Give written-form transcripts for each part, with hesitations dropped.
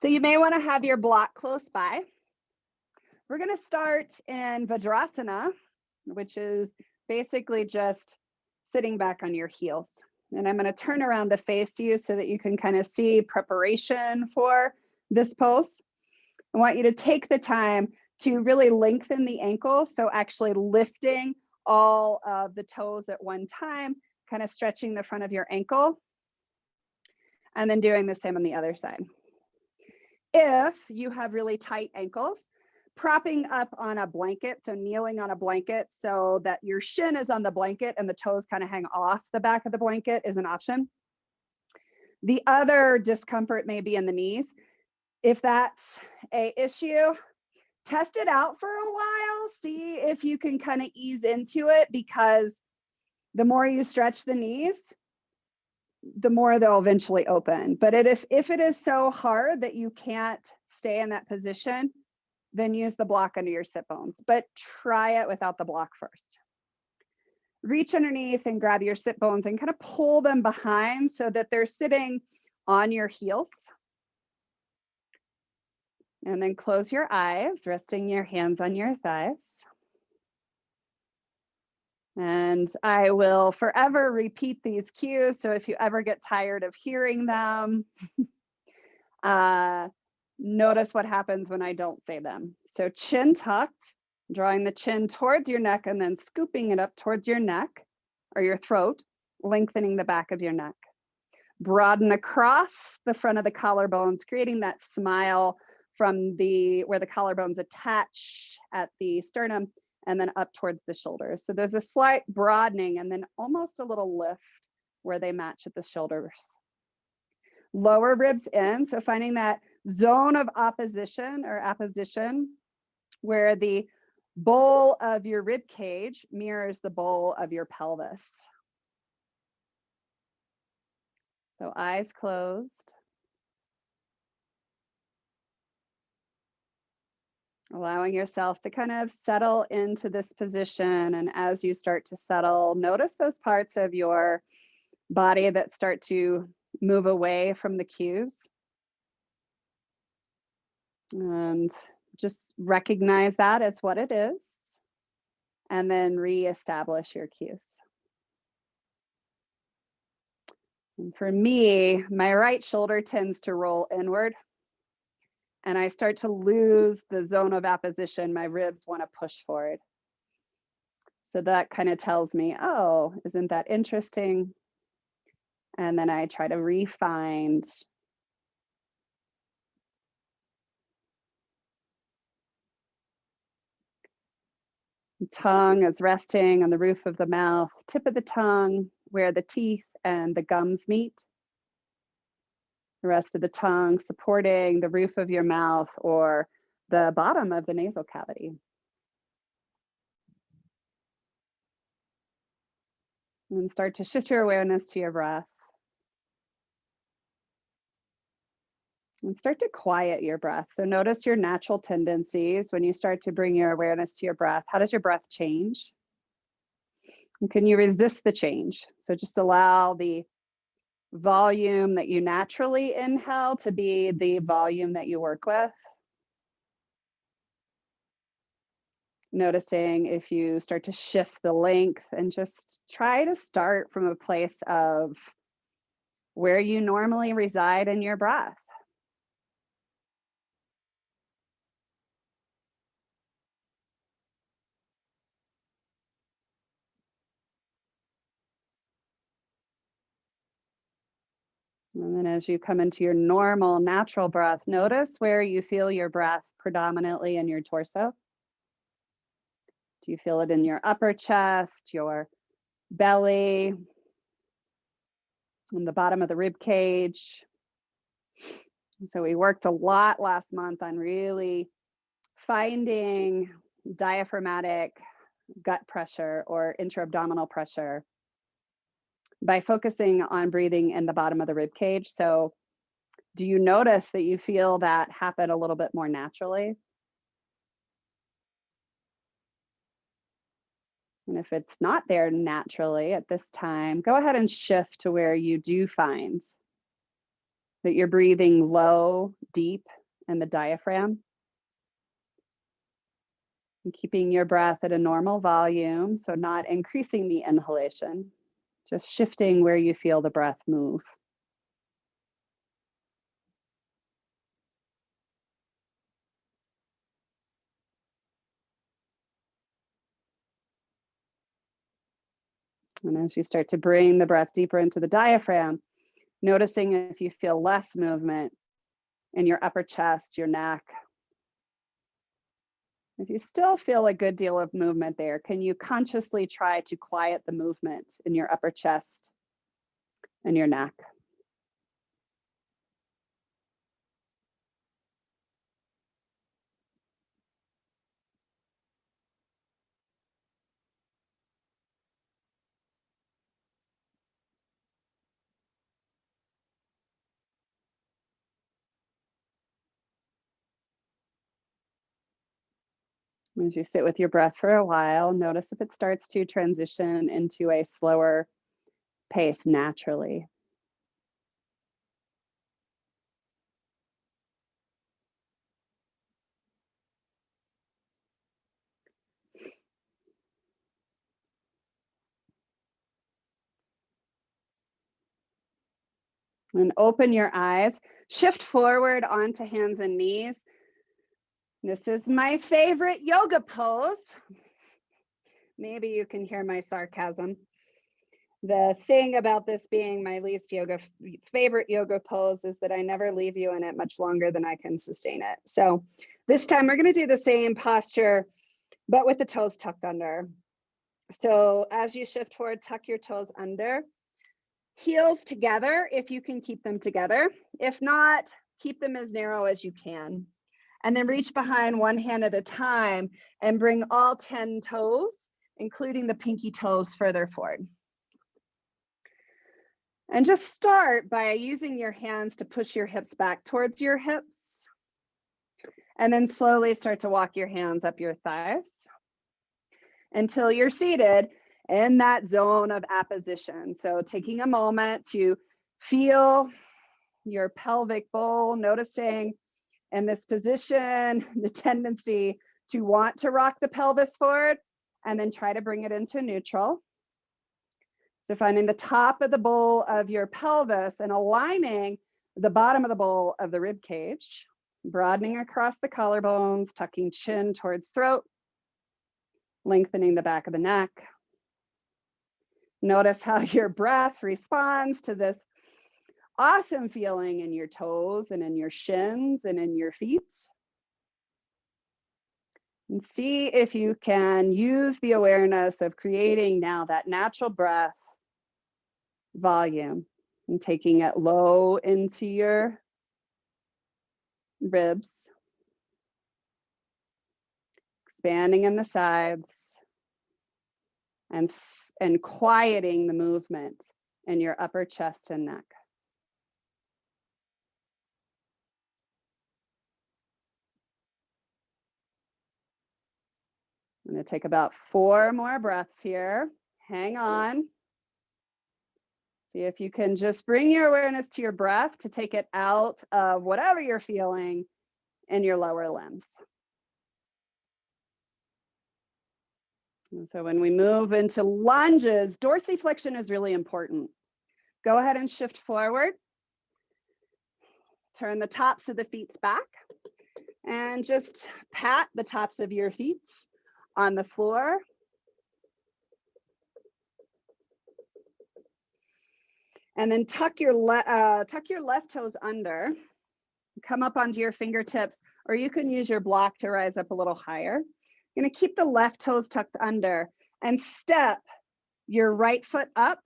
So you may want to have your block close by. We're going to start in Vajrasana, which is basically just sitting back on your heels. And I'm going to turn around to face you so that you can kind of see preparation for this pose. I want you to take the time to really lengthen the ankle. So actually lifting all of the toes at one time, kind of stretching the front of your ankle, and then doing the same on the other side. If you have really tight ankles, propping up on a blanket, so kneeling on a blanket so that your shin is on the blanket and the toes kind of hang off the back of the blanket is an option. The other discomfort may be in the knees. If that's an issue, test it out for a while, see if you can kind of ease into it, because the more you stretch the knees, the more they'll eventually open. But if it is so hard that you can't stay in that position, then use the block under your sit bones, but try it without the block first. Reach underneath and grab your sit bones and kind of pull them behind so that they're sitting on your heels. And then close your eyes, resting your hands on your thighs. And I will forever repeat these cues. So if you ever get tired of hearing them, notice what happens when I don't say them. So chin tucked, drawing the chin towards your neck and then scooping it up towards your neck or your throat, lengthening the back of your neck. Broaden across the front of the collarbones, creating that smile from where the collarbones attach at the sternum and then up towards the shoulders. So there's a slight broadening and then almost a little lift where they match at the shoulders. Lower ribs in, so finding that zone of opposition or apposition where the bowl of your rib cage mirrors the bowl of your pelvis. So eyes closed. Allowing yourself to kind of settle into this position. And as you start to settle, notice those parts of your body that start to move away from the cues. And just recognize that as what it is. And then reestablish your cues. And for me, my right shoulder tends to roll inward. And I start to lose the zone of apposition. My ribs want to push forward. So that kind of tells me, oh, isn't that interesting? And then I try to re-find. Tongue is resting on the roof of the mouth, tip of the tongue, where the teeth and the gums meet. The rest of the tongue supporting the roof of your mouth or the bottom of the nasal cavity. And start to shift your awareness to your breath. And start to quiet your breath. So notice your natural tendencies when you start to bring your awareness to your breath. How does your breath change? And can you resist the change? So just allow the volume that you naturally inhale to be the volume that you work with. Noticing if you start to shift the length, and just try to start from a place of where you normally reside in your breath. And then as you come into your normal, natural breath, notice where you feel your breath predominantly in your torso. Do you feel it in your upper chest, your belly, on the bottom of the rib cage? So we worked a lot last month on really finding diaphragmatic gut pressure or intra-abdominal pressure by focusing on breathing in the bottom of the rib cage. So do you notice that you feel that happen a little bit more naturally? And if it's not there naturally at this time, go ahead and shift to where you do find that you're breathing low, deep in the diaphragm. And keeping your breath at a normal volume, so not increasing the inhalation, just shifting where you feel the breath move. And as you start to bring the breath deeper into the diaphragm, noticing if you feel less movement in your upper chest, your neck. If you still feel a good deal of movement there, can you consciously try to quiet the movement in your upper chest and your neck? As you sit with your breath for a while, notice if it starts to transition into a slower pace naturally. And open your eyes, shift forward onto hands and knees. This is my favorite yoga pose. Maybe you can hear my sarcasm. The thing about this being my least favorite yoga pose is that I never leave you in it much longer than I can sustain it. So this time we're going to do the same posture, but with the toes tucked under. So as you shift forward, tuck your toes under. Heels together if you can keep them together. If not, keep them as narrow as you can. And then reach behind one hand at a time and bring all 10 toes, including the pinky toes, further forward. And just start by using your hands to push your hips back towards your hips. And then slowly start to walk your hands up your thighs until you're seated in that zone of apposition. So taking a moment to feel your pelvic bowl, noticing in this position, the tendency to want to rock the pelvis forward and then try to bring it into neutral. So finding the top of the bowl of your pelvis and aligning the bottom of the bowl of the rib cage, broadening across the collarbones, tucking chin towards throat, lengthening the back of the neck. Notice how your breath responds to this awesome feeling in your toes and in your shins and in your feet. And see if you can use the awareness of creating now that natural breath volume and taking it low into your ribs, expanding in the sides, and quieting the movement in your upper chest and neck. I'm going to take about 4 more breaths here. Hang on. See if you can just bring your awareness to your breath to take it out of whatever you're feeling in your lower limbs. And so when we move into lunges, dorsiflexion is really important. Go ahead and shift forward. Turn the tops of the feet back and just pat the tops of your feet on the floor. And then tuck your left toes under, come up onto your fingertips, or you can use your block to rise up a little higher. You're gonna keep the left toes tucked under and step your right foot up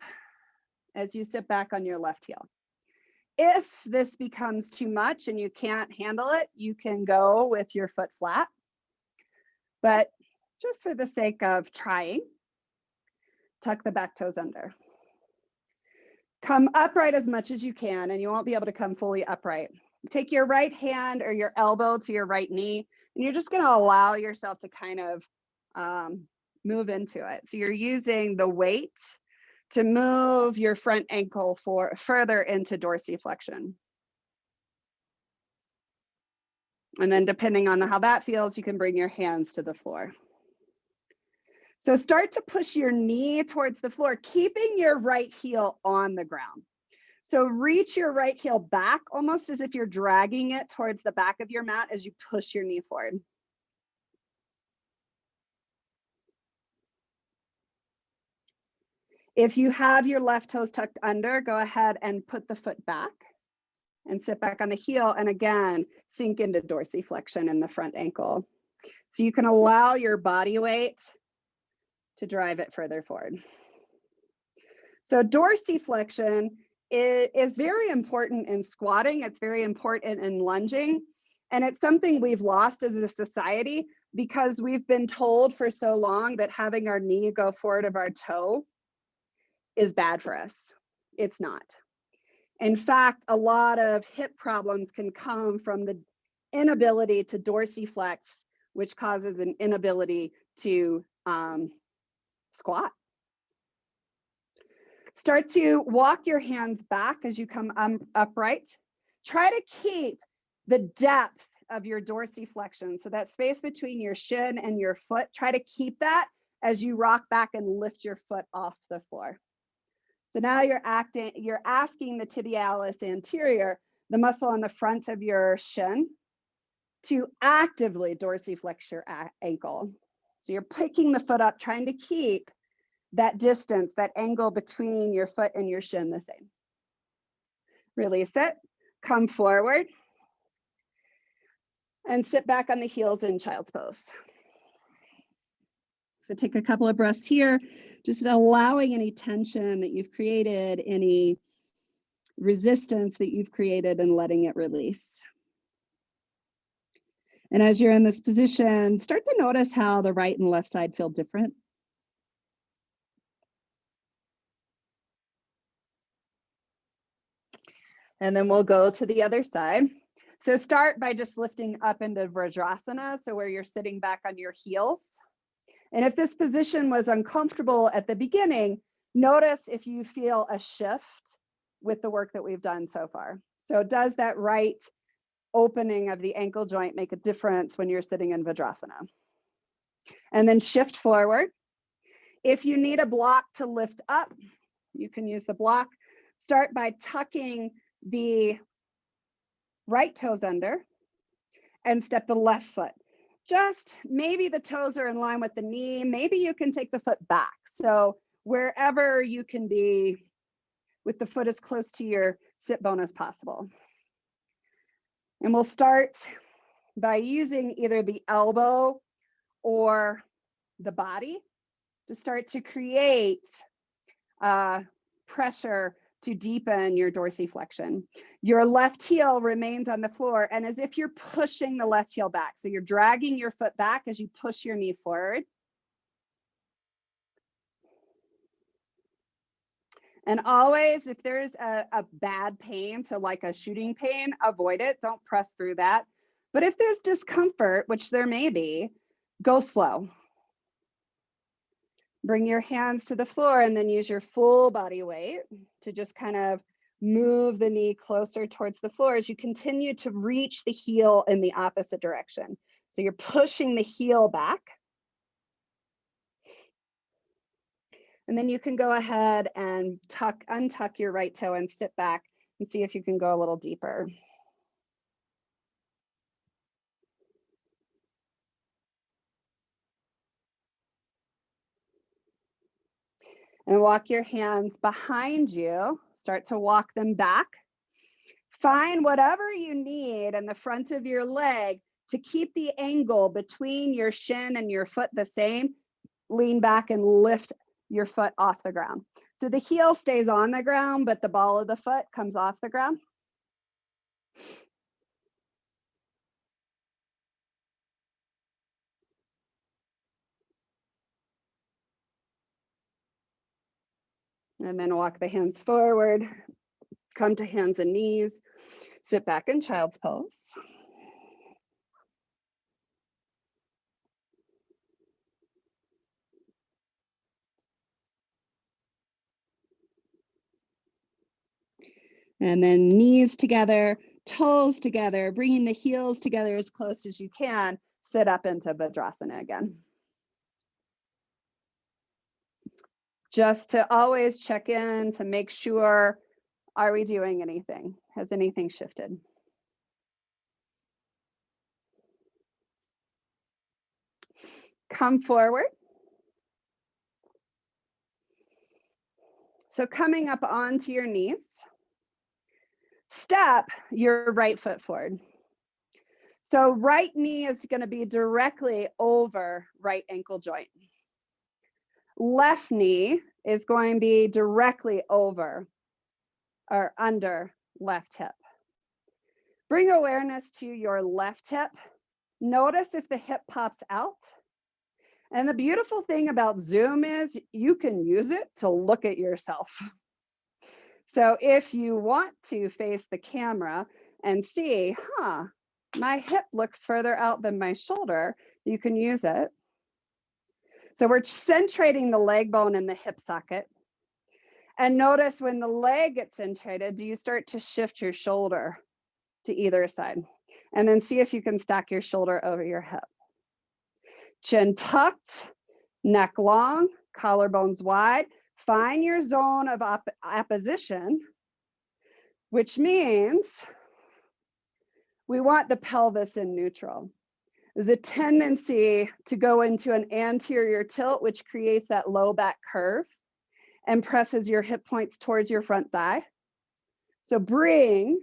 as you sit back on your left heel. If this becomes too much and you can't handle it, you can go with your foot flat. But just for the sake of trying, tuck the back toes under. Come upright as much as you can, and you won't be able to come fully upright. Take your right hand or your elbow to your right knee, and you're just going to allow yourself to kind of move into it. So you're using the weight to move your front ankle further into dorsiflexion. And then depending on how that feels, you can bring your hands to the floor. So start to push your knee towards the floor, keeping your right heel on the ground. So reach your right heel back, almost as if you're dragging it towards the back of your mat as you push your knee forward. If you have your left toes tucked under, go ahead and put the foot back and sit back on the heel. And again, sink into dorsiflexion in the front ankle. So you can allow your body weight to drive it further forward. So dorsiflexion is very important in squatting. It's very important in lunging. And it's something we've lost as a society because we've been told for so long that having our knee go forward of our toe is bad for us. It's not. In fact, a lot of hip problems can come from the inability to dorsiflex, which causes an inability to squat. Start to walk your hands back as you come upright. Try to keep the depth of your dorsiflexion. So that space between your shin and your foot, try to keep that as you rock back and lift your foot off the floor. So now you're asking the tibialis anterior, the muscle on the front of your shin, to actively dorsiflex your ankle. So you're picking the foot up, trying to keep that distance, that angle between your foot and your shin the same. Release it, come forward, and sit back on the heels in child's pose. So take a couple of breaths here, just allowing any tension that you've created, any resistance that you've created, and letting it release. And as you're in this position, start to notice how the right and left side feel different. And then we'll go to the other side. So start by just lifting up into Vajrasana, so where you're sitting back on your heels. And if this position was uncomfortable at the beginning, notice if you feel a shift with the work that we've done so far. So does that right opening of the ankle joint make a difference when you're sitting in Vajrasana? And then shift forward. If you need a block to lift up, you can use the block. Start by tucking the right toes under and step the left foot. Just maybe the toes are in line with the knee. Maybe you can take the foot back. So wherever you can be with the foot as close to your sit bone as possible. And we'll start by using either the elbow or the body to start to create pressure to deepen your dorsiflexion. Your left heel remains on the floor, and as if you're pushing the left heel back. So you're dragging your foot back as you push your knee forward. And always, if there's a bad pain, so like a shooting pain, avoid it. Don't press through that. But if there's discomfort, which there may be, go slow. Bring your hands to the floor and then use your full body weight to just kind of move the knee closer towards the floor as you continue to reach the heel in the opposite direction. So you're pushing the heel back. And then you can go ahead and untuck your right toe and sit back and see if you can go a little deeper. And walk your hands behind you. Start to walk them back. Find whatever you need in the front of your leg to keep the angle between your shin and your foot the same. Lean back and lift your foot off the ground. So the heel stays on the ground, but the ball of the foot comes off the ground. And then walk the hands forward, come to hands and knees, sit back in child's pose. And then knees together, toes together, bringing the heels together as close as you can. Sit up into Vajrasana again. Just to always check in to make sure, are we doing anything? Has anything shifted? Come forward. So coming up onto your knees, step your right foot forward. So right knee is going to be directly over right ankle joint. Left knee is going to be directly over or under left hip. Bring awareness to your left hip. Notice if the hip pops out. And the beautiful thing about Zoom is you can use it to look at yourself. So if you want to face the camera and see, my hip looks further out than my shoulder, you can use it. So we're centrating the leg bone in the hip socket. And notice when the leg gets centrated, do you start to shift your shoulder to either side? And then see if you can stack your shoulder over your hip. Chin tucked, neck long, collarbones wide. Find your zone of opposition, which means we want the pelvis in neutral. There's a tendency to go into an anterior tilt, which creates that low back curve and presses your hip points towards your front thigh. So bring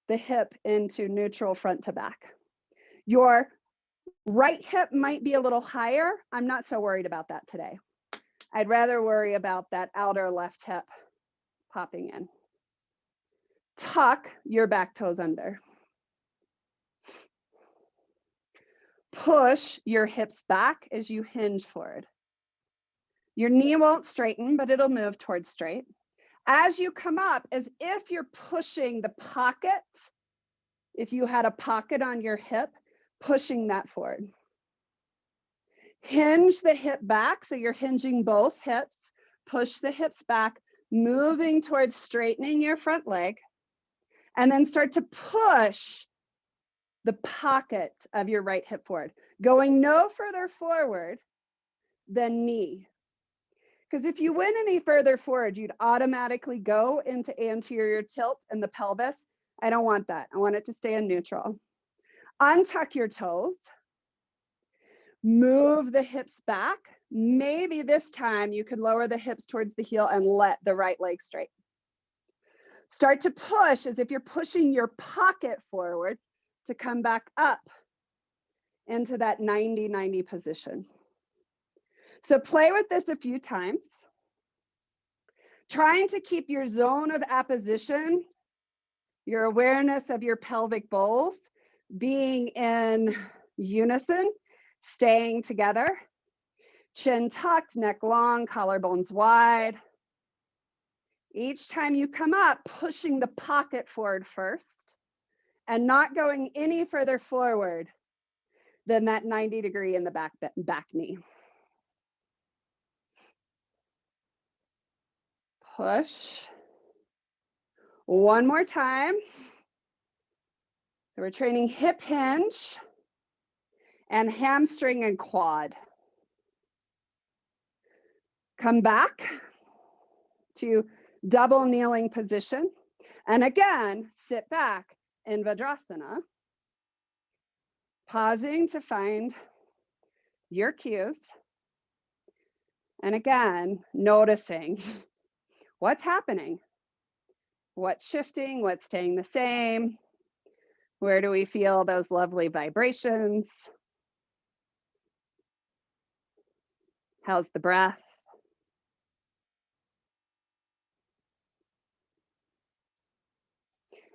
the hip into neutral front to back. Your right hip might be a little higher. I'm not so worried about that today. I'd rather worry about that outer left hip popping in. Tuck your back toes under. Push your hips back as you hinge forward. Your knee won't straighten, but it'll move towards straight. As you come up, as if you're pushing the pocket, if you had a pocket on your hip, pushing that forward. Hinge the hip back, so you're hinging both hips. Push the hips back, moving towards straightening your front leg. And then start to push the pocket of your right hip forward, going no further forward than knee. Because if you went any further forward, you'd automatically go into anterior tilt in the pelvis. I don't want that. I want it to stay in neutral. Untuck your toes. Move the hips back. Maybe this time you could lower the hips towards the heel and let the right leg straight. Start to push as if you're pushing your pocket forward to come back up into that 90-90 position. So play with this a few times. Trying to keep your zone of apposition, your awareness of your pelvic bowls being in unison, staying together. Chin tucked, neck long, collarbones wide. Each time you come up, pushing the pocket forward first and not going any further forward than that 90-degree in the back knee. Push. One more time. So we're training hip hinge and hamstring and quad. Come back to double kneeling position. And again, sit back in Vajrasana, pausing to find your cues. And again, noticing what's happening, what's shifting, what's staying the same. Where do we feel those lovely vibrations? How's the breath?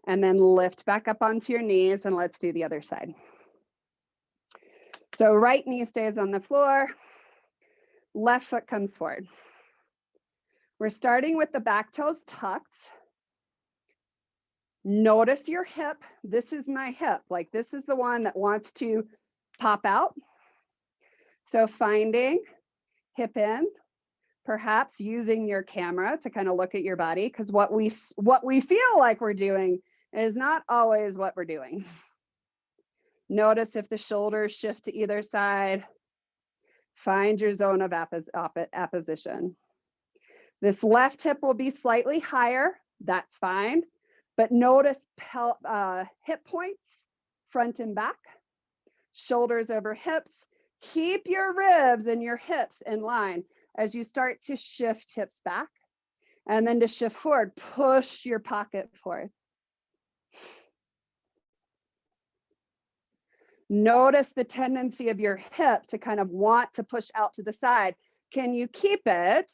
And then lift back up onto your knees and let's do the other side. So right knee stays on the floor, left foot comes forward. We're starting with the back toes tucked. Notice your hip. This is my hip. Like this is the one that wants to pop out. So finding hip in, perhaps using your camera to kind of look at your body, because what we feel like we're doing It is not always what we're doing. Notice if the shoulders shift to either side. Find your zone of apposition. This left hip will be slightly higher. That's fine. But notice hip points, front and back, shoulders over hips. Keep your ribs and your hips in line as you start to shift hips back. And then to shift forward, push your pocket forward. Notice the tendency of your hip to kind of want to push out to the side. Can you keep it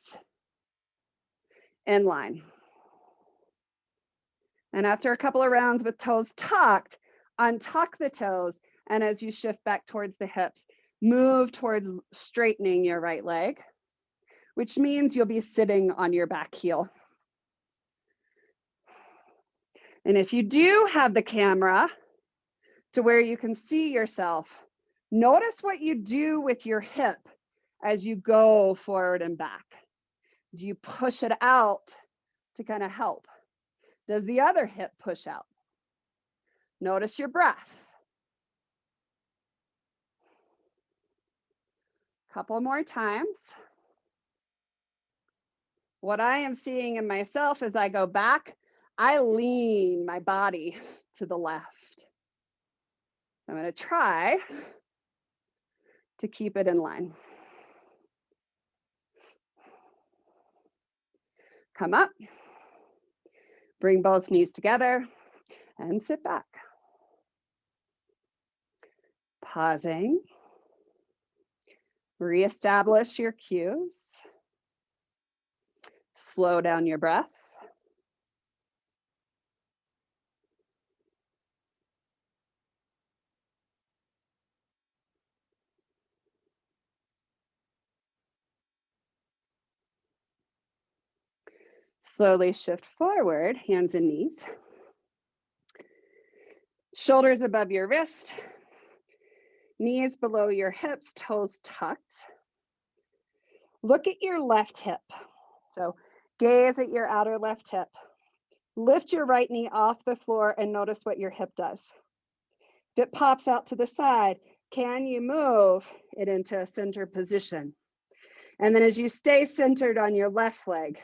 in line? And after a couple of rounds with toes tucked, untuck the toes. And as you shift back towards the hips, move towards straightening your right leg, which means you'll be sitting on your back heel. And if you do have the camera to where you can see yourself, notice what you do with your hip as you go forward and back. Do you push it out to kind of help? Does the other hip push out? Notice your breath. Couple more times. What I am seeing in myself as I go back, I lean my body to the left. I'm going to try to keep it in line. Come up, bring both knees together, and sit back. Pausing. Reestablish your cues. Slow down your breath. Slowly shift forward, hands and knees. Shoulders above your wrist, knees below your hips, toes tucked. Look at your left hip. So gaze at your outer left hip. Lift your right knee off the floor and notice what your hip does. If it pops out to the side, can you move it into a center position? And then as you stay centered on your left leg,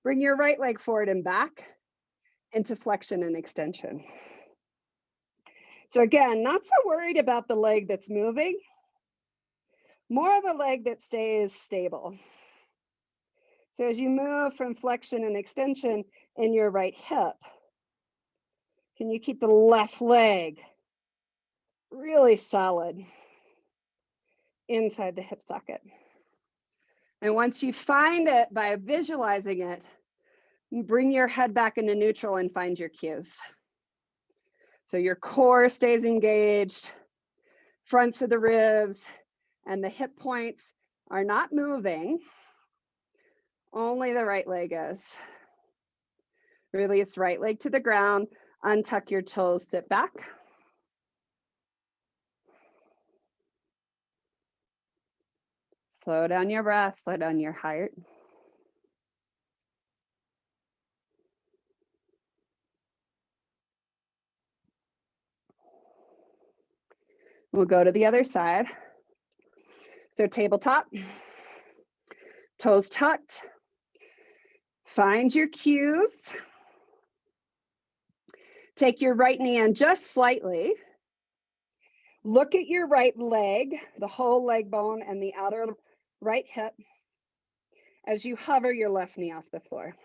bring your right leg forward and back into flexion and extension. So again, not so worried about the leg that's moving, more the leg that stays stable. So as you move from flexion and extension in your right hip, can you keep the left leg really solid inside the hip socket? And once you find it by visualizing it, you bring your head back into neutral and find your cues. So your core stays engaged, fronts of the ribs and the hip points are not moving. Only the right leg is. Release right leg to the ground, untuck your toes, sit back. Slow down your breath, slow down your heart. We'll go to the other side. So tabletop, toes tucked. Find your cues. Take your right knee in just slightly. Look at your right leg, the whole leg bone and the outer right hip as you hover your left knee off the floor.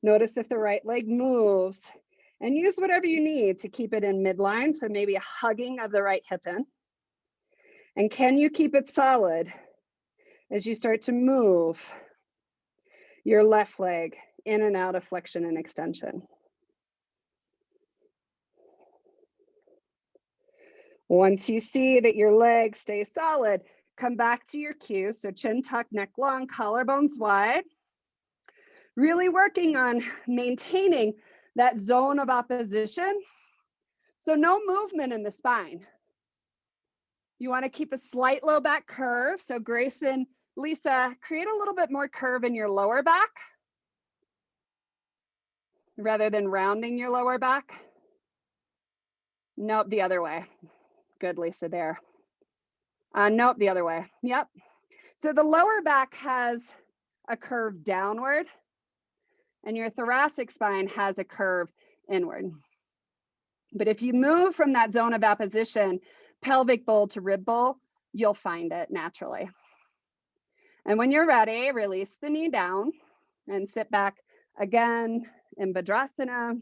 Notice if the right leg moves and use whatever you need to keep it in midline. So maybe a hugging of the right hip in. And can you keep it solid as you start to move your left leg in and out of flexion and extension? Once you see that your leg stays solid, come back to your cues. So chin tuck, neck long, collarbones wide. Really working on maintaining that zone of opposition. So no movement in the spine. You want to keep a slight low back curve. So Grayson, Lisa, create a little bit more curve in your lower back. rather than rounding your lower back. Nope, the other way. Good, Lisa, there. Nope, the other way. Yep. So the lower back has a curve downward, and your thoracic spine has a curve inward. But if you move from that zone of apposition, pelvic bowl to rib bowl, you'll find it naturally. And when you're ready, release the knee down and sit back again in Vajrasana.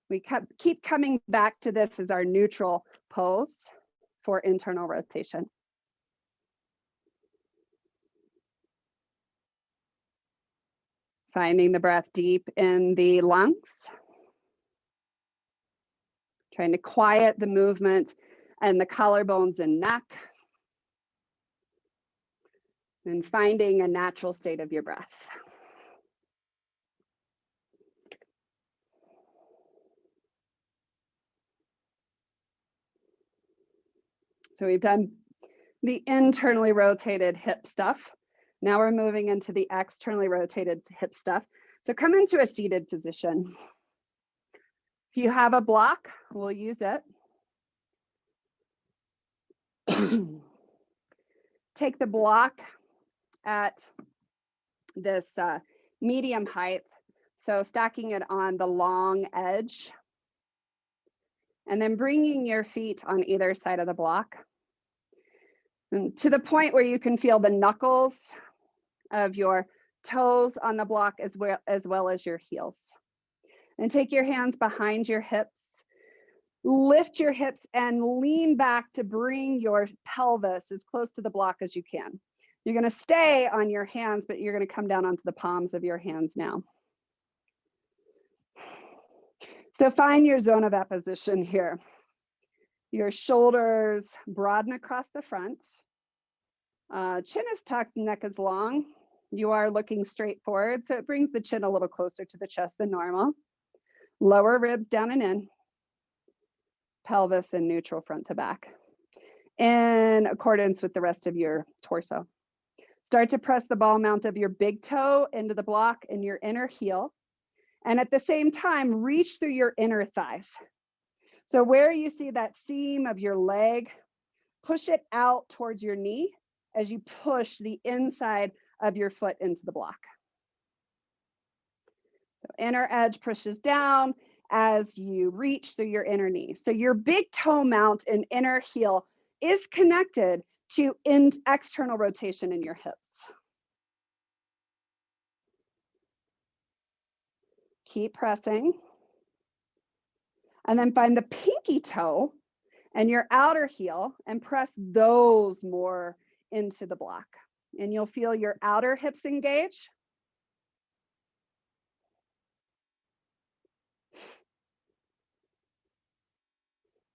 We keep coming back to this as our neutral pose for internal rotation. Finding the breath deep in the lungs. Trying to quiet the movement and the collarbones and neck. And finding a natural state of your breath. So we've done the internally rotated hip stuff. Now we're moving into the externally rotated hip stuff. So come into a seated position. If you have a block, we'll use it. Take the block at this medium height. So stacking it on the long edge. And then bringing your feet on either side of the block. And to the point where you can feel the knuckles of your toes on the block as well as your heels. And take your hands behind your hips. Lift your hips and lean back to bring your pelvis as close to the block as you can. You're going to stay on your hands, but you're going to come down onto the palms of your hands now. So find your zone of apposition here. Your shoulders broaden across the front. Chin is tucked, neck is long. You are looking straight forward, so it brings the chin a little closer to the chest than normal. Lower ribs down and in. Pelvis in neutral front to back. In accordance with the rest of your torso. Start to press the ball mount of your big toe into the block and your inner heel. And at the same time, reach through your inner thighs. So where you see that seam of your leg, push it out towards your knee as you push the inside of your foot into the block. So inner edge pushes down as you reach through your inner knee. So your big toe mount and inner heel is connected to external rotation in your hips. Keep pressing. And then find the pinky toe and your outer heel and press those more into the block. And you'll feel your outer hips engage.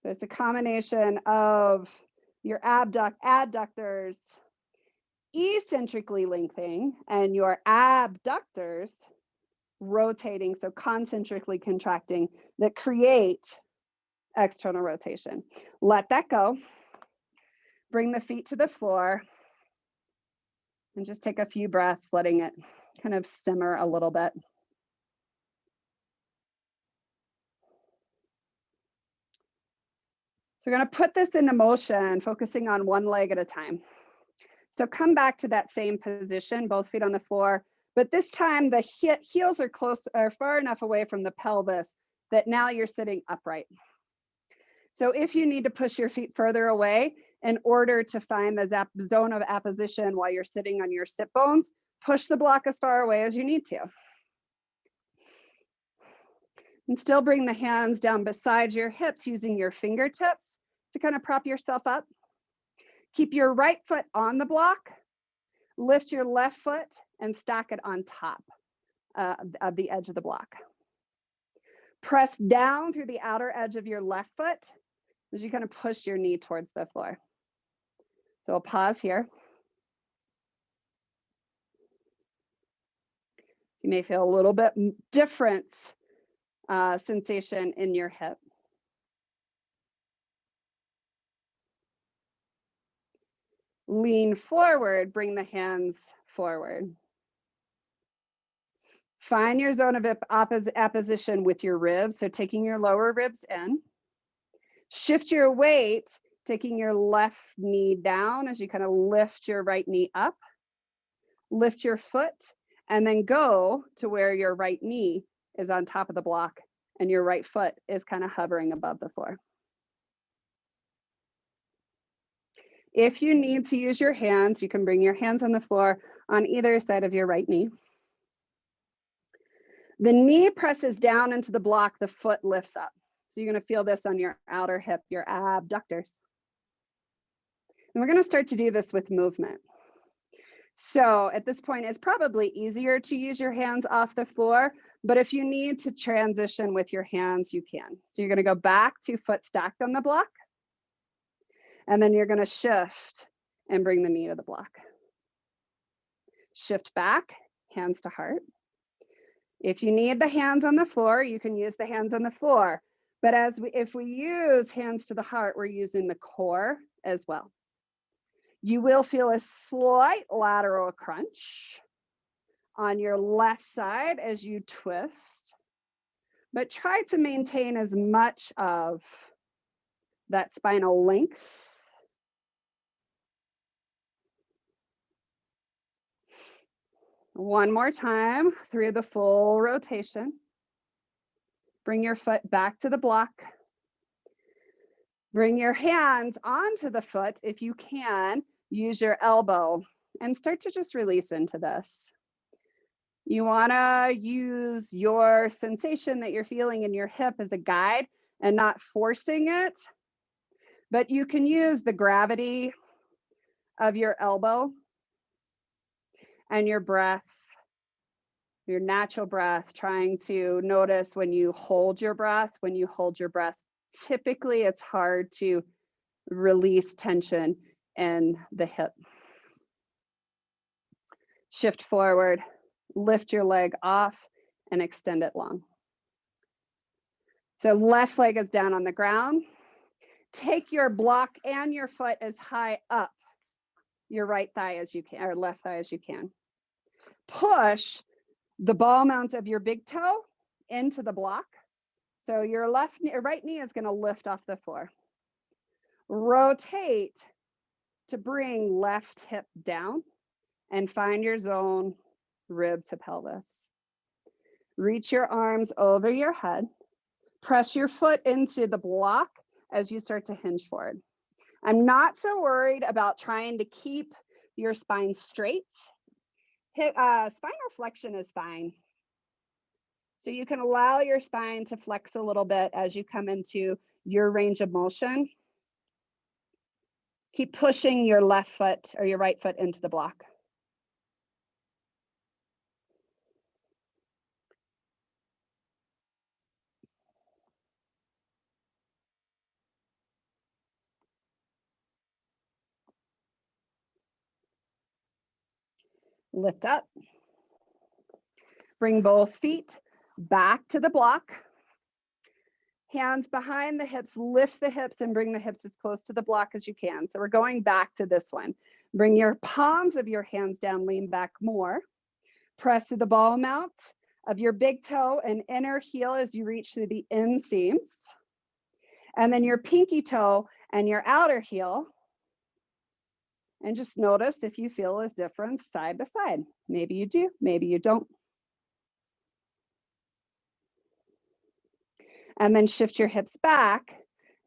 So it's a combination of your adductors eccentrically lengthening and your abductors rotating, so concentrically contracting, that create external rotation. Let that go. Bring the feet to the floor and just take a few breaths, letting it kind of simmer a little bit. So we're going to put this into motion, focusing on one leg at a time. So come back to that same position, both feet on the floor, but this time the heels are far enough away from the pelvis that now you're sitting upright. So if you need to push your feet further away in order to find the zone of apposition while you're sitting on your sit bones, push the block as far away as you need to. And still bring the hands down beside your hips using your fingertips to kind of prop yourself up. Keep your right foot on the block, lift your left foot and stack it on top of the edge of the block. Press down through the outer edge of your left foot as you kind of push your knee towards the floor. So we'll pause here. You may feel a little bit different sensation in your hip. Lean forward, bring the hands forward. Find your zone of apposition with your ribs. So taking your lower ribs in. Shift your weight, taking your left knee down as you kind of lift your right knee up. Lift your foot and then go to where your right knee is on top of the block and your right foot is kind of hovering above the floor. If you need to use your hands, you can bring your hands on the floor on either side of your right knee. The knee presses down into the block, the foot lifts up. So you're going to feel this on your outer hip, your abductors. And we're going to start to do this with movement. So at this point, it's probably easier to use your hands off the floor, but if you need to transition with your hands, you can. So you're going to go back to foot stacked on the block, and then you're going to shift and bring the knee to the block. Shift back, hands to heart. If you need the hands on the floor, you can use the hands on the floor. But if we use hands to the heart, we're using the core as well. You will feel a slight lateral crunch on your left side as you twist, but try to maintain as much of that spinal length. One more time through the full rotation. Bring your foot back to the block. Bring your hands onto the foot if you can. Use your elbow and start to just release into this. You want to use your sensation that you're feeling in your hip as a guide and not forcing it, but you can use the gravity of your elbow and your breath, your natural breath, trying to notice when you hold your breath. When you hold your breath, typically it's hard to release tension in the hip. Shift forward, lift your leg off and extend it long. So left leg is down on the ground. Take your block and your foot as high up your right thigh as you can, or left thigh as you can. Push the ball mount of your big toe into the block. So your right knee is going to lift off the floor. Rotate to bring left hip down and find your zone, rib to pelvis. Reach your arms over your head. Press your foot into the block as you start to hinge forward. I'm not so worried about trying to keep your spine straight. Spinal flexion is fine. So you can allow your spine to flex a little bit as you come into your range of motion. Keep pushing your left foot or your right foot into the block. Lift up. Bring both feet back to the block. Hands behind the hips, lift the hips and bring the hips as close to the block as you can. So we're going back to this one. Bring your palms of your hands down, lean back more. Press to the ball mount of your big toe and inner heel as you reach through the inseams. And then your pinky toe and your outer heel. And just notice if you feel a difference side to side. Maybe you do, maybe you don't. And then shift your hips back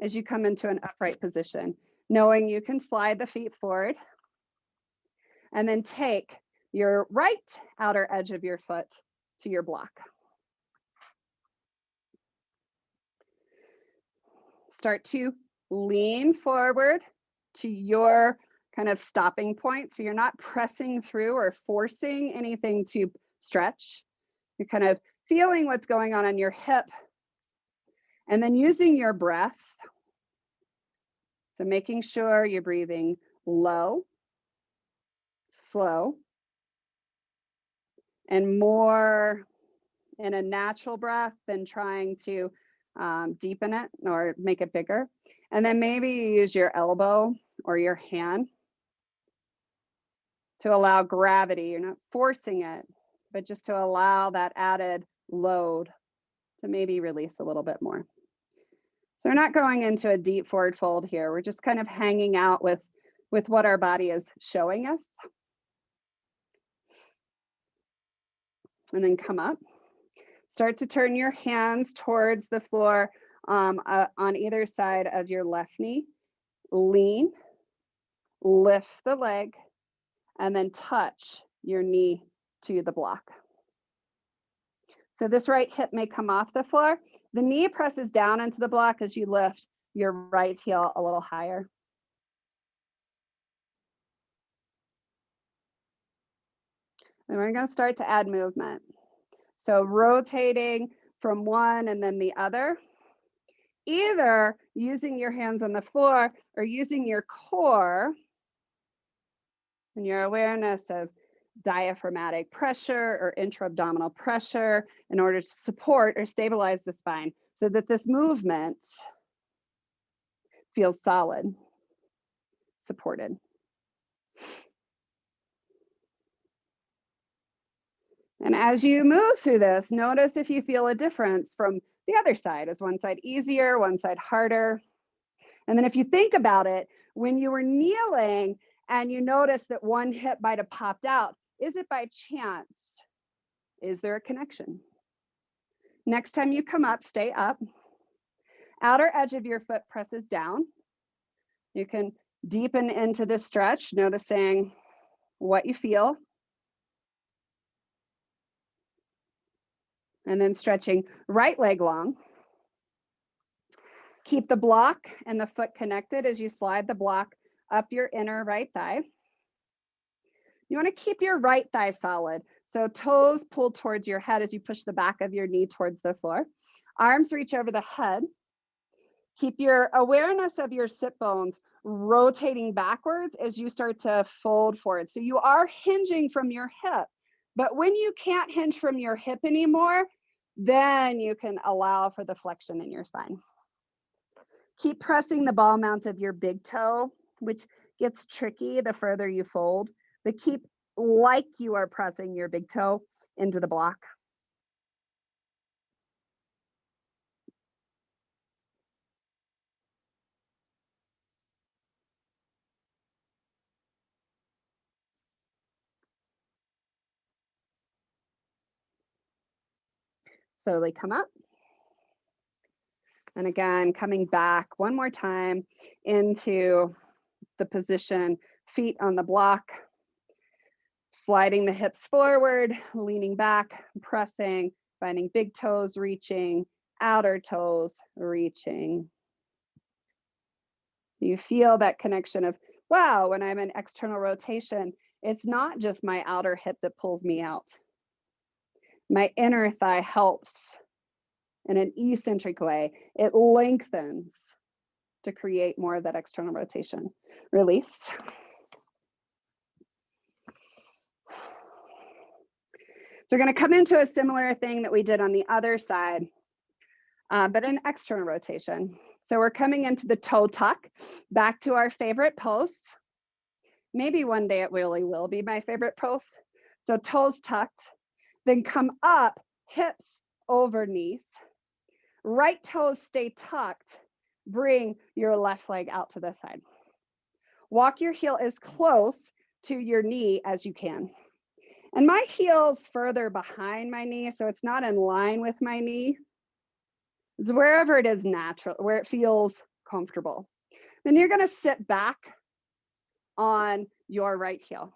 as you come into an upright position, knowing you can slide the feet forward. And then take your right outer edge of your foot to your block. Start to lean forward to your kind of stopping point. So you're not pressing through or forcing anything to stretch. You're kind of feeling what's going on your hip. And then using your breath. So making sure you're breathing low, slow, and more in a natural breath than trying to deepen it or make it bigger. And then maybe you use your elbow or your hand to allow gravity. You're not forcing it, but just to allow that added load to maybe release a little bit more. So we're not going into a deep forward fold here. We're just kind of hanging out with what our body is showing us. And then come up. Start to turn your hands towards the floor on either side of your left knee. Lean, lift the leg, and then touch your knee to the block. So this right hip may come off the floor. The knee presses down into the block as you lift your right heel a little higher. And we're going to start to add movement. So rotating from one and then the other, either using your hands on the floor or using your core and your awareness of diaphragmatic pressure or intra-abdominal pressure in order to support or stabilize the spine so that this movement feels solid, supported. And as you move through this, notice if you feel a difference from the other side. Is one side easier, one side harder? And then if you think about it, when you were kneeling and you notice that one hip might have popped out, is it by chance? Is there a connection? Next time you come up, stay up. Outer edge of your foot presses down. You can deepen into this stretch, noticing what you feel. And then stretching right leg long. Keep the block and the foot connected as you slide the block up your inner right thigh. You want to keep your right thigh solid. So toes pulled towards your head as you push the back of your knee towards the floor. Arms reach over the head. Keep your awareness of your sit bones rotating backwards as you start to fold forward. So you are hinging from your hip, but when you can't hinge from your hip anymore, then you can allow for the flexion in your spine. Keep pressing the ball mount of your big toe, which gets tricky the further you fold, but keep like you are pressing your big toe into the block. Slowly come up. And again, coming back one more time into the position, feet on the block, sliding the hips forward, leaning back, pressing, finding big toes reaching, outer toes reaching. You feel that connection of, wow, when I'm in external rotation, it's not just my outer hip that pulls me out. My inner thigh helps in an eccentric way. It lengthens to create more of that external rotation. Release. So we're going to come into a similar thing that we did on the other side, but an external rotation. So we're coming into the toe tuck, back to our favorite pose. Maybe one day it really will be my favorite pose. So toes tucked, then come up, hips over knees. Right toes stay tucked. Bring your left leg out to the side. Walk your heel as close to your knee as you can. And my heel's further behind my knee, so it's not in line with my knee. It's wherever it is natural, where it feels comfortable. Then you're gonna sit back on your right heel.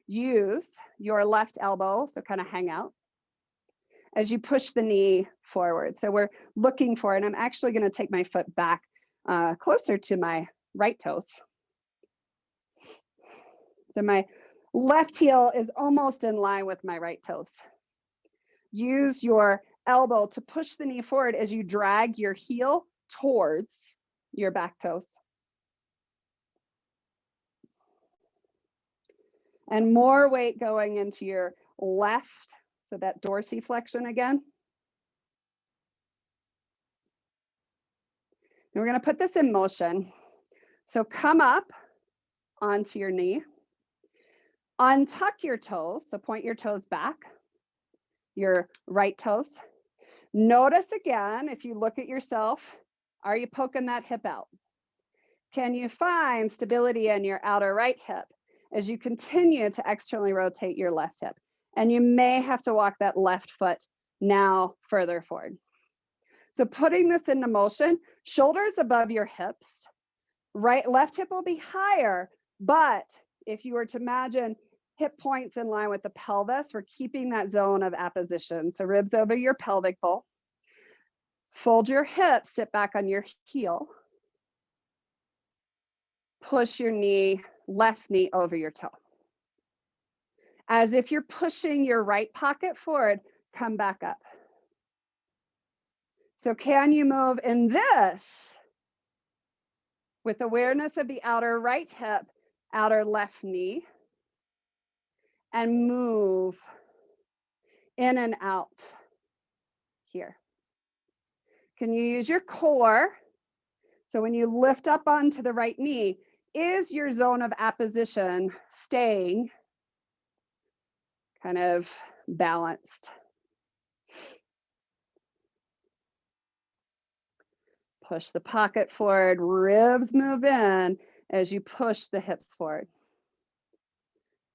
Use your left elbow, so kind of hang out, as you push the knee forward. So we're looking for, and I'm actually gonna take my foot back closer to my right toes. So my left heel is almost in line with my right toes. Use your elbow to push the knee forward as you drag your heel towards your back toes. And more weight going into your left, so that dorsiflexion again. And we're going to put this in motion. So come up onto your knee. Untuck your toes, so point your toes back, your right toes. Notice again, if you look at yourself, are you poking that hip out? Can you find stability in your outer right hip as you continue to externally rotate your left hip? And you may have to walk that left foot now further forward. So putting this into motion, shoulders above your hips, left hip will be higher, but if you were to imagine hip points in line with the pelvis, we're keeping that zone of apposition. So ribs over your pelvic bowl. Fold your hips, sit back on your heel. Push your knee, left knee over your toe. As if you're pushing your right pocket forward, come back up. So can you move in this with awareness of the outer right hip, outer left knee, and move in and out here? Can you use your core? So when you lift up onto the right knee, is your zone of apposition staying kind of balanced? Push the pocket forward, ribs move in as you push the hips forward.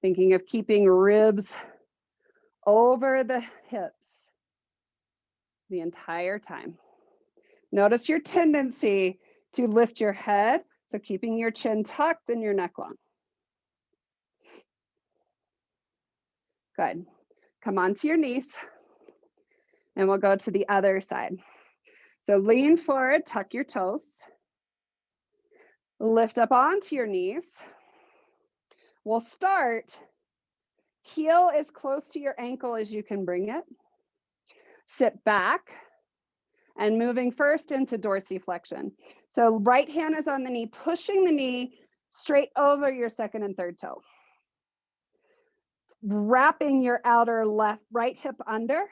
Thinking of keeping ribs over the hips the entire time. Notice your tendency to lift your head, so keeping your chin tucked and your neck long. Good. Come onto your knees, and we'll go to the other side. So lean forward, tuck your toes. Lift up onto your knees. We'll start, heel as close to your ankle as you can bring it. Sit back and moving first into dorsiflexion. So right hand is on the knee, pushing the knee straight over your second and third toe. Wrapping your outer right hip under.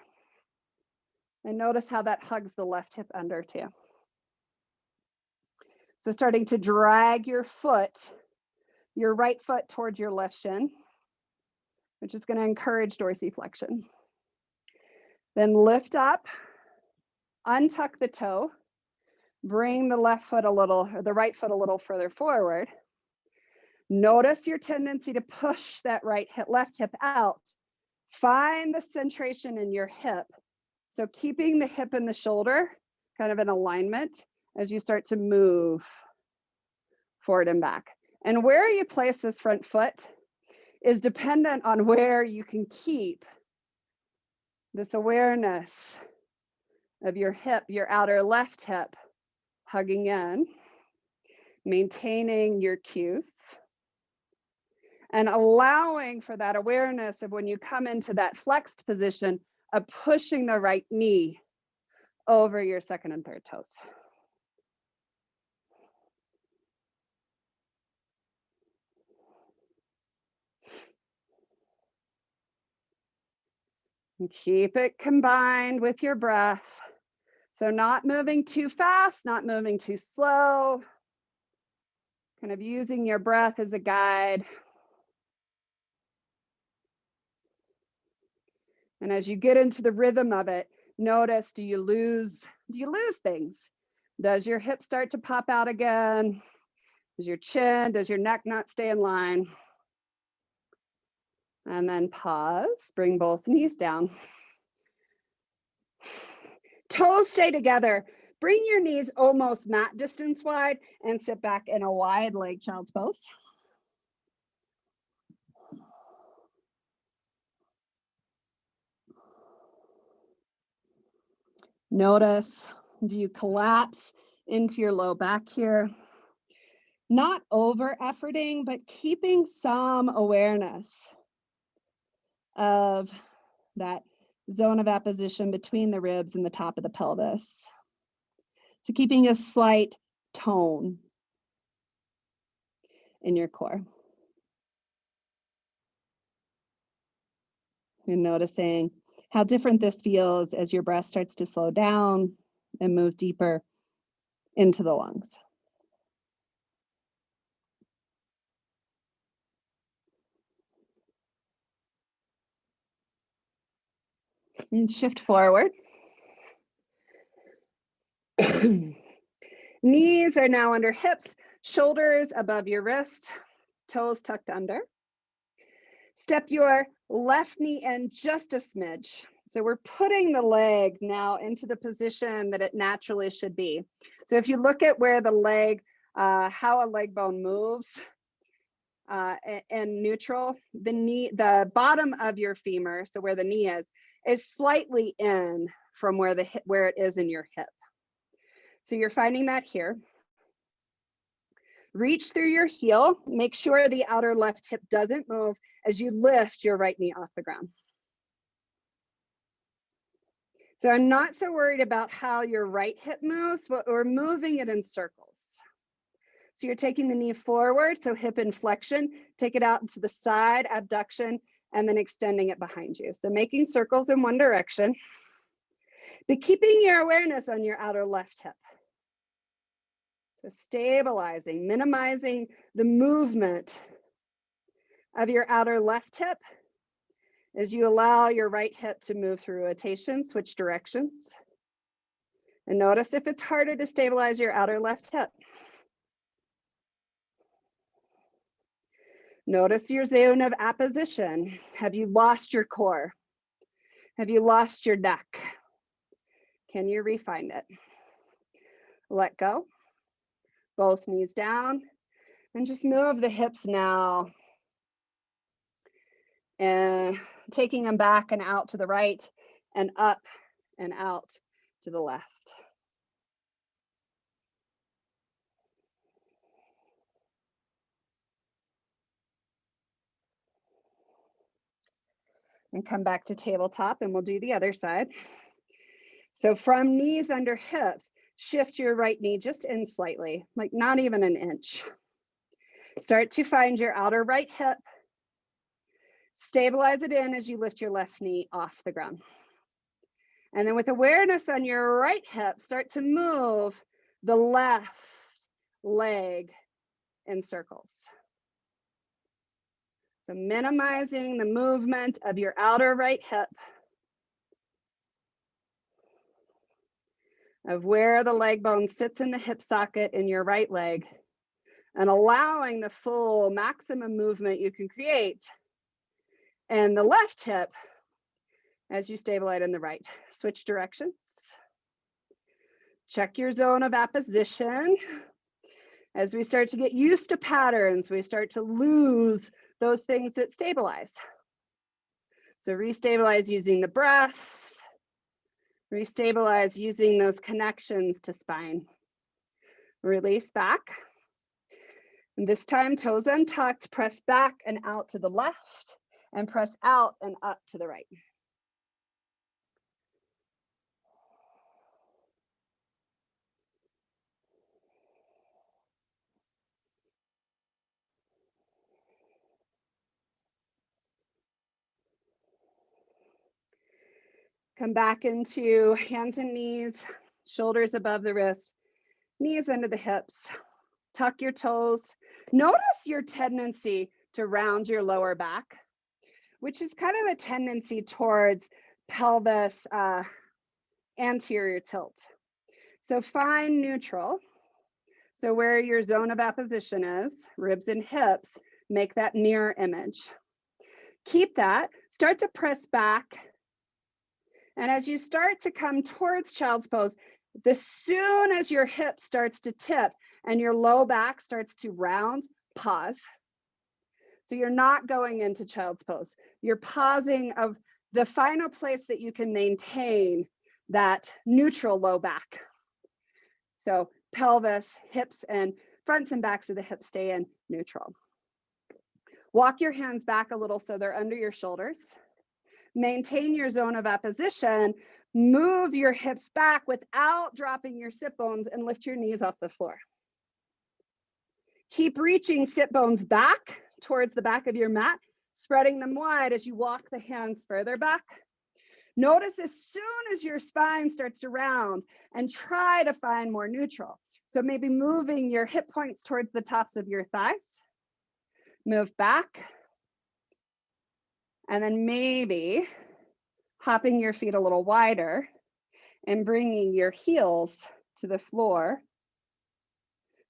And notice how that hugs the left hip under too. So starting to drag your right foot towards your left shin, which is going to encourage dorsiflexion. Then lift up, untuck the toe, bring the right foot a little further forward. Notice your tendency to push that left hip out. Find the centration in your hip. So keeping the hip and the shoulder kind of in alignment as you start to move forward and back. And where you place this front foot is dependent on where you can keep this awareness of your hip, your outer left hip, hugging in, maintaining your cues, and allowing for that awareness of when you come into that flexed position of pushing the right knee over your second and third toes. And keep it combined with your breath. So not moving too fast, not moving too slow, kind of using your breath as a guide. And as you get into the rhythm of it, notice, do you lose things? Does your hip start to pop out again? Does your neck not stay in line? And then pause, bring both knees down. Toes stay together. Bring your knees almost mat distance wide and sit back in a wide leg child's pose. Notice, do you collapse into your low back here? Not over efforting, but keeping some awareness of that zone of apposition between the ribs and the top of the pelvis. So keeping a slight tone in your core. And noticing how different this feels as your breath starts to slow down and move deeper into the lungs. And shift forward. Knees are now under hips, shoulders above your wrist, toes tucked under. Step your left knee in just a smidge. So we're putting the leg now into the position that it naturally should be. So if you look at where the leg, how a leg bone moves in neutral, the bottom of your femur, so where the knee is slightly in from where it is in your hip. So you're finding that here. Reach through your heel. Make sure the outer left hip doesn't move as you lift your right knee off the ground. So I'm not so worried about how your right hip moves, but we're moving it in circles. So you're taking the knee forward, so hip inflection, take it out to the side, abduction, and then extending it behind you. So making circles in one direction, but keeping your awareness on your outer left hip. So stabilizing, minimizing the movement of your outer left hip as you allow your right hip to move through rotation, switch directions. And notice if it's harder to stabilize your outer left hip. Notice your zone of apposition. Have you lost your core? Have you lost your neck? Can you refine it? Let go. Both knees down, and just move the hips now. And taking them back and out to the right, and up and out to the left. And come back to tabletop, and we'll do the other side. So from knees under hips, shift your right knee just in slightly, like not even an inch. Start to find your outer right hip. Stabilize it in as you lift your left knee off the ground. And then with awareness on your right hip, start to move the left leg in circles. So minimizing the movement of your outer right hip, of where the leg bone sits in the hip socket in your right leg, and allowing the full maximum movement you can create in the left hip as you stabilize in the right. Switch directions. Check your zone of apposition. As we start to get used to patterns, we start to lose those things that stabilize. So restabilize using the breath. Restabilize using those connections to spine. Release back. And this time, toes untucked, press back and out to the left, and press out and up to the right. Come back into hands and knees, shoulders above the wrist, knees under the hips. Tuck your toes. Notice your tendency to round your lower back, which is kind of a tendency towards pelvis anterior tilt. So find neutral. So where your zone of apposition is, ribs and hips, make that mirror image. Keep that. Start to press back. And as you start to come towards child's pose, as soon as your hip starts to tip and your low back starts to round, pause. So you're not going into child's pose. You're pausing of the final place that you can maintain that neutral low back. So pelvis, hips, and fronts and backs of the hips stay in neutral. Walk your hands back a little so they're under your shoulders. Maintain your zone of apposition. Move your hips back without dropping your sit bones and lift your knees off the floor. Keep reaching sit bones back towards the back of your mat, spreading them wide as you walk the hands further back. Notice as soon as your spine starts to round, and try to find more neutral. So maybe moving your hip points towards the tops of your thighs. Move back. And then maybe hopping your feet a little wider and bringing your heels to the floor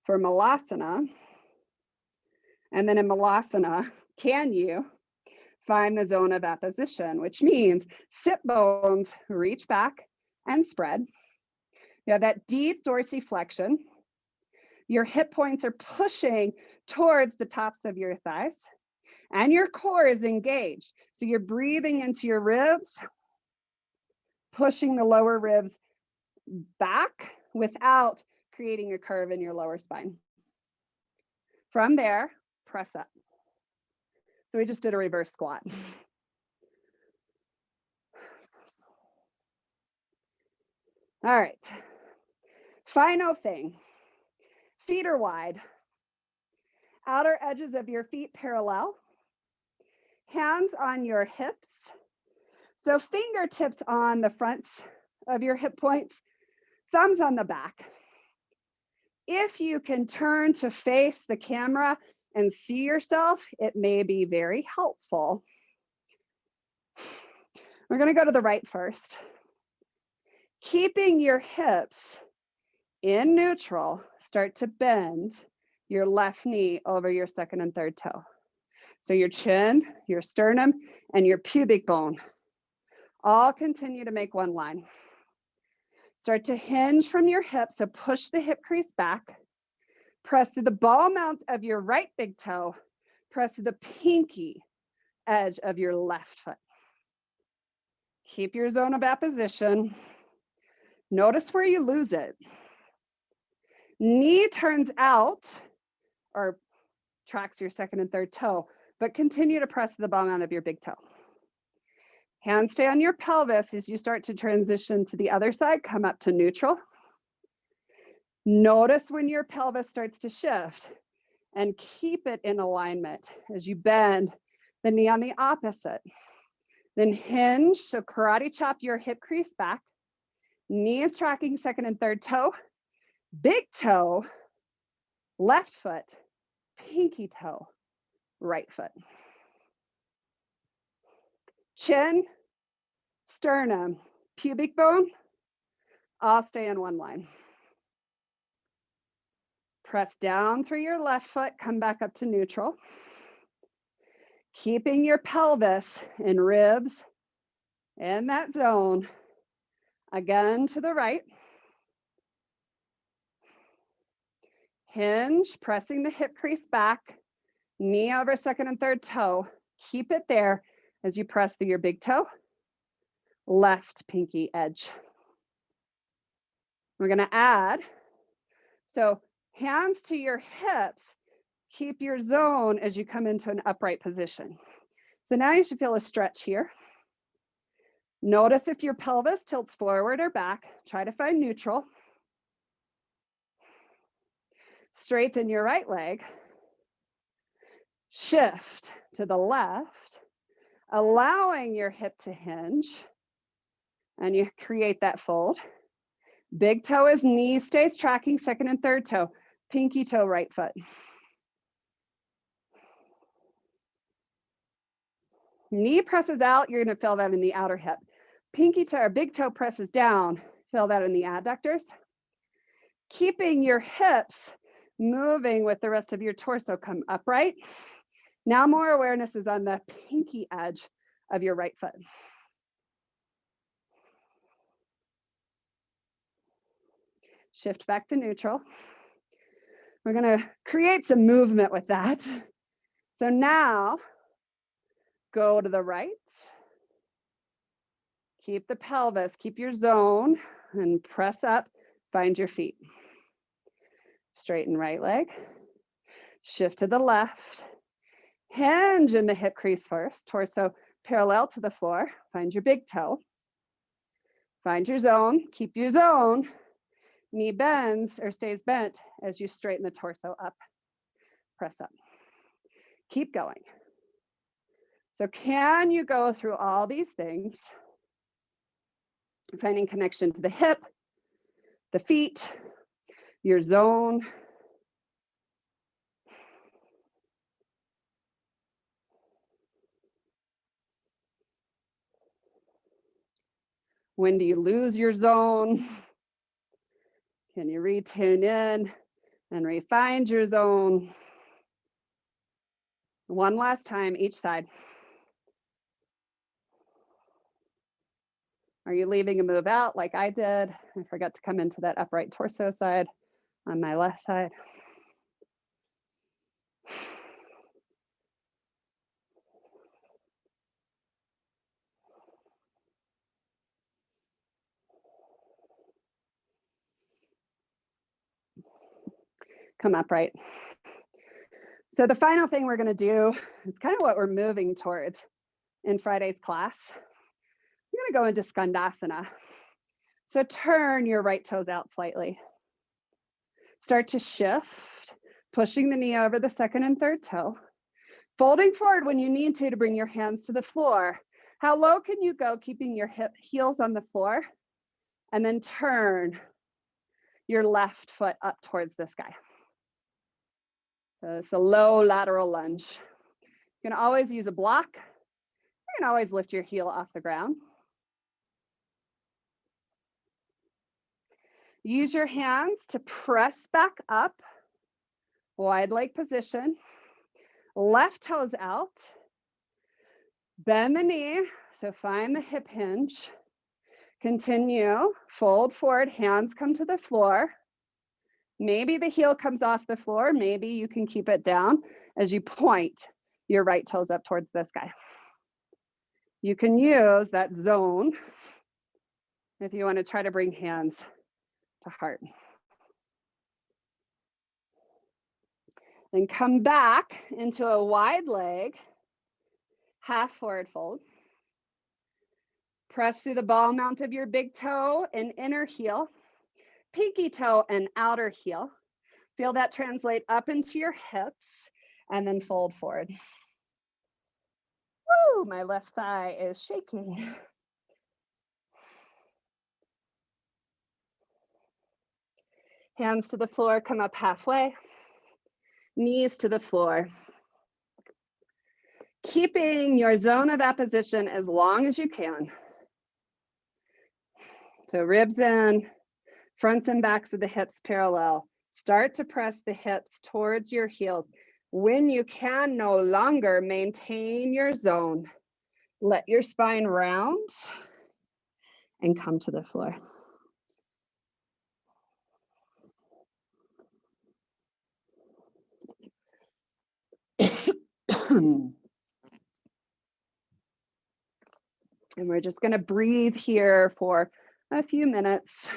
for Malasana. And then in Malasana, can you find the zone of apposition, which means sit bones reach back and spread. You have that deep dorsiflexion. Your hip points are pushing towards the tops of your thighs and your core is engaged. So you're breathing into your ribs, pushing the lower ribs back without creating a curve in your lower spine. From there, press up. So we just did a reverse squat. All right. Final thing. Feet are wide. Outer edges of your feet parallel. Hands on your hips. So fingertips on the fronts of your hip points, thumbs on the back. If you can turn to face the camera and see yourself, it may be very helpful. We're going to go to the right first. Keeping your hips in neutral, start to bend your left knee over your second and third toe. So your chin, your sternum, and your pubic bone all continue to make one line. Start to hinge from your hips, so push the hip crease back. Press to the ball mount of your right big toe. Press to the pinky edge of your left foot. Keep your zone of apposition. Notice where you lose it. Knee turns out or tracks your second and third toe, but continue to press the ball mount of your big toe. Hands stay on your pelvis as you start to transition to the other side, come up to neutral. Notice when your pelvis starts to shift and keep it in alignment as you bend the knee on the opposite. Then hinge, so karate chop your hip crease back. Knee is tracking second and third toe. Big toe, left foot, pinky toe, right foot. Chin, sternum, pubic bone, all stay in one line. Press down through your left foot, come back up to neutral. Keeping your pelvis and ribs in that zone. Again to the right. Hinge, pressing the hip crease back, knee over second and third toe. Keep it there as you press through your big toe, left pinky edge. We're gonna add, so hands to your hips, keep your zone as you come into an upright position. So now you should feel a stretch here. Notice if your pelvis tilts forward or back, try to find neutral. Straighten your right leg. Shift to the left, allowing your hip to hinge, and you create that fold. Big toe is knee stays tracking second and third toe, pinky toe, right foot. Knee presses out, you're gonna feel that in the outer hip. Pinky toe or big toe presses down, feel that in the adductors. Keeping your hips moving with the rest of your torso, come upright. Now more awareness is on the pinky edge of your right foot. Shift back to neutral. We're gonna create some movement with that. So now, go to the right. Keep the pelvis, keep your zone, and press up, find your feet. Straighten right leg. Shift to the left. Hinge in the hip crease first, torso parallel to the floor. Find your big toe. Find your zone, keep your zone. Knee bends or stays bent as you straighten the torso up. Press up. Keep going. So can you go through all these things? Finding connection to the hip, the feet, your zone. When do you lose your zone? Can you retune in and refine your zone? One last time, each side. Are you leaving a move out like I did? I forgot to come into that upright torso side on my left side. Come upright. So the final thing we're going to do is kind of what we're moving towards in Friday's class. We're going to go into Skandasana. So turn your right toes out slightly. Start to shift, pushing the knee over the second and third toe. Folding forward when you need to bring your hands to the floor. How low can you go, keeping your heels on the floor? And then turn your left foot up towards the sky. So it's a low lateral lunge. You can always use a block. You can always lift your heel off the ground. Use your hands to press back up, wide leg position. Left toes out. Bend the knee, so find the hip hinge. Continue, fold forward, hands come to the floor. Maybe the heel comes off the floor. Maybe you can keep it down as you point your right toes up towards the sky. You can use that zone if you want to try to bring hands to heart. Then come back into a wide leg, half forward fold. Press through the ball mount of your big toe and inner heel, pinky toe and outer heel. Feel that translate up into your hips and then fold forward. Woo, my left thigh is shaking. Hands to the floor, come up halfway. Knees to the floor. Keeping your zone of apposition as long as you can. So ribs in, fronts and backs of the hips parallel. Start to press the hips towards your heels. When you can no longer maintain your zone, let your spine round and come to the floor. And we're just going to breathe here for a few minutes.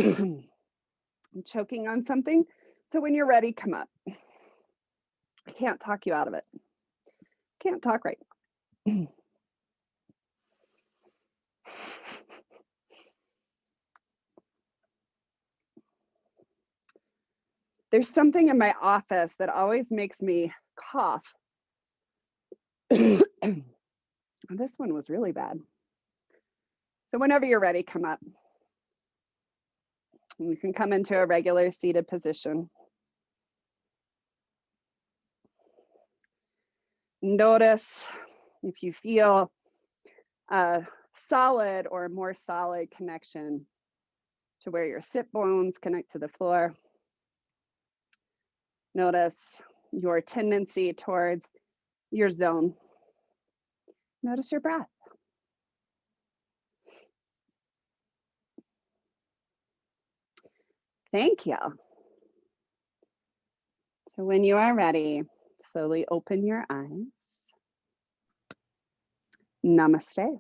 I'm choking on something. So when you're ready, come up. I can't talk you out of it. Can't talk right. There's something in my office that always makes me cough. This one was really bad. So whenever you're ready, come up. You can come into a regular seated position. Notice if you feel a solid or more solid connection to where your sit bones connect to the floor. Notice your tendency towards your zone. Notice your breath. Thank you. So when you are ready, slowly open your eyes. Namaste.